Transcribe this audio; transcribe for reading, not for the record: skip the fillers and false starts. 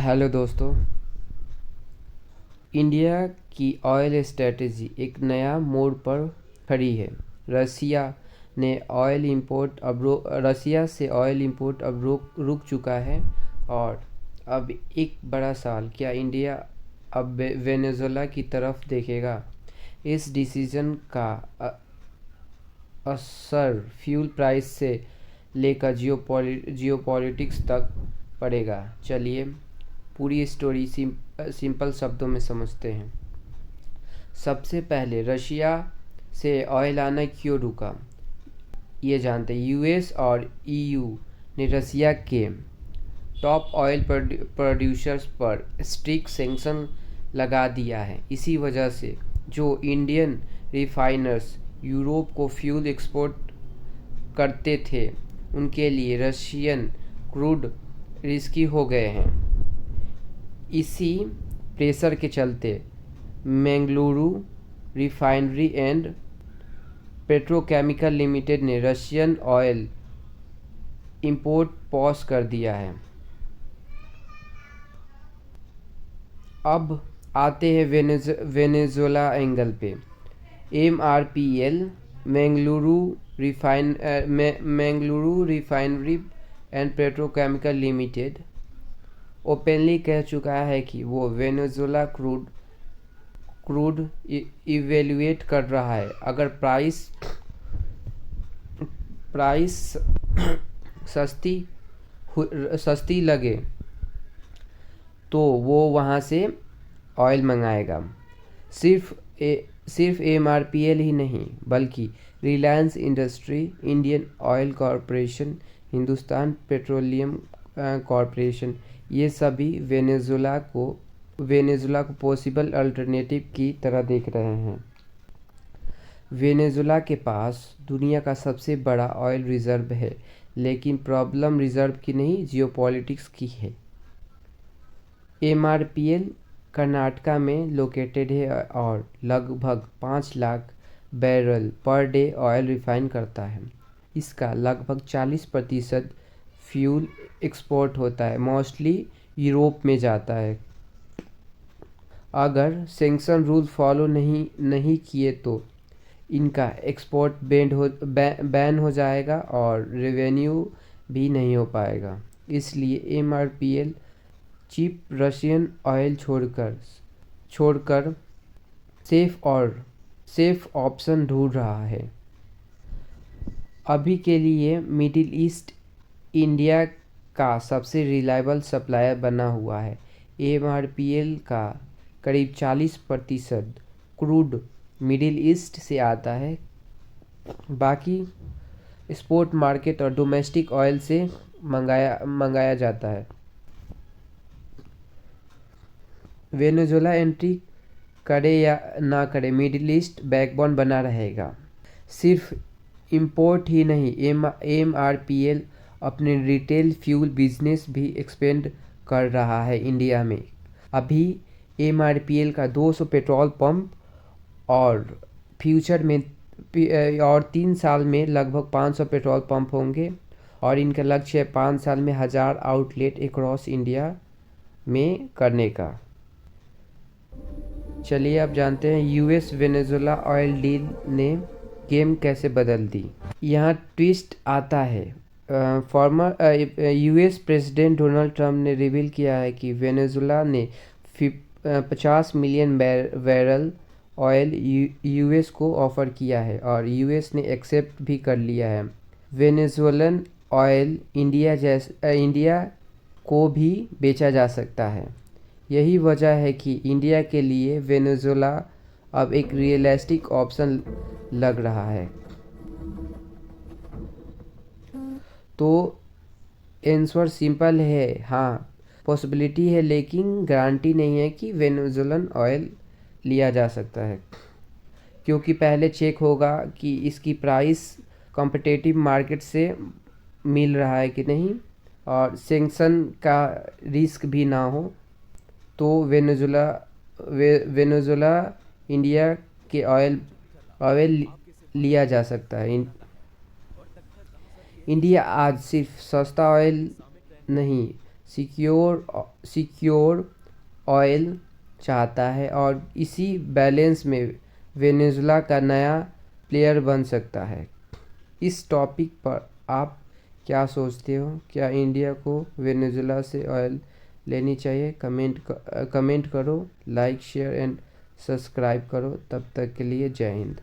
Hello दोस्तों। India की oil strategy एक नया मोड़ पर खड़ी है। रसिया से ऑयल इंपोर्ट अब रुक चुका है और अब एक बड़ा सवाल, क्या इंडिया अब वेनेजुएला की तरफ देखेगा? इस डिसीजन का असर फ्यूल प्राइस से लेकर जियोपॉलिटिक्स तक पड़ेगा। चलिए पूरी स्टोरी सिंपल शब्दों में समझते हैं। सबसे पहले रशिया से ऑयल आना क्यों रुका, ये जानते हैं। यूएस और ईयू ने रसिया के टॉप ऑयल प्रोड्यूसर्स पर स्ट्रिक्ट सैंक्शन लगा दिया है। इसी वजह से जो इंडियन रिफाइनर्स यूरोप को फ्यूल एक्सपोर्ट करते थे, उनके लिए रशियन क्रूड रिस्की हो गए हैं। इसी प्रेशर के चलते Mangaluru refinery and petrochemical limited ने रशियन ऑयल इंपोर्ट पॉज कर दिया है। अब आते हैं वेनेजुएला एंगल पे। MRPL Mangaluru refinery and petrochemical limited openly कह चुका है कि वो वेनेजुएला क्रूड इवेल्युएट कर रहा है। अगर प्राइस सस्ती लगे तो वो वहाँ से ऑयल मंगाएगा। सिर्फ MRPL ही नहीं, बल्कि Reliance industry, Indian oil corporation, Hindustan petroleum corporation, ये सभी वेनेजुएला को पॉसिबल अल्टरनेटिव की तरह देख रहे हैं। वेनेजुएला के पास दुनिया का सबसे बड़ा ऑयल रिजर्व है, लेकिन प्रॉब्लम रिजर्व की नहीं, जियोपॉलिटिक्स की है। MRPL कर्नाटका में लोकेटेड है और लगभग 5 lakh barrel per day oil refine करता है। इसका लगभग 40% फ्यूल एक्सपोर्ट होता है, मोस्टली यूरोप में जाता है। अगर सैंक्शन रूल फॉलो नहीं किए तो इनका एक्सपोर्ट बैन हो जाएगा और रेवेन्यू भी नहीं हो पाएगा। इसलिए MRPL चीप रशियन ऑयल छोड़कर सेफ ऑप्शन ढूंढ रहा है। अभी के लिए मिडिल ईस्ट इंडिया का सबसे रिलायबल सप्लायर बना हुआ है। MRPL का करीब 40% क्रूड मिडिल ईस्ट से आता है, बाकी स्पॉट मार्केट और डोमेस्टिक ऑयल से मंगाया जाता है। वेनेजुएला एंट्री करे या ना करे, मिडिल ईस्ट बैकबोन बना रहेगा। सिर्फ इंपोर्ट ही नहीं, MRPL अपने रिटेल फ्यूल बिजनेस भी एक्सपेंड कर रहा है इंडिया में। अभी MRPL का 200 पेट्रोल पंप और फ्यूचर में और 3 साल में लगभग 500 पेट्रोल पंप होंगे और इनका लक्ष्य है 5 साल में 1000 आउटलेट अक्रॉस इंडिया में करने का। चलिए अब जानते हैं US वेनेजुएला ऑयल डील ने गेम कैसे बदल दी। यहाँ ट्विस्ट आता है। Farmer US president Donald Trump ने रिवील किया है कि वेनेजुएला ने 50 मिलियन बैरल ऑयल US को ऑफर किया है और US ने एक्सेप्ट भी कर लिया है। वेनेजुएलन ऑयल इंडिया को भी बेचा जा सकता है। यही वजह है कि इंडिया के लिए वेनेजुएला अब एक रियलिस्टिक ऑप्शन लग रहा है। तो आंसर सिंपल है, हाँ पॉसिबिलिटी है, लेकिन गारंटी नहीं है कि वेनेजुएलन ऑयल लिया जा सकता है, क्योंकि पहले चेक होगा कि इसकी प्राइस कॉम्पिटिटिव मार्केट से मिल रहा है कि नहीं और सैंक्शन का रिस्क भी ना हो। तो वेनेजुएला इंडिया के ऑयल लिया जा सकता है। इंडिया आज सिर्फ सस्ता ऑयल नहीं, सिक्योर ऑयल चाहता है और इसी बैलेंस में वेनेजुला का नया प्लेयर बन सकता है। इस टॉपिक पर आप क्या सोचते हो? क्या इंडिया को वेनेजुला से ऑयल लेनी चाहिए? कमेंट करो, लाइक शेयर एंड सब्सक्राइब करो। तब तक के लिए जय हिंद।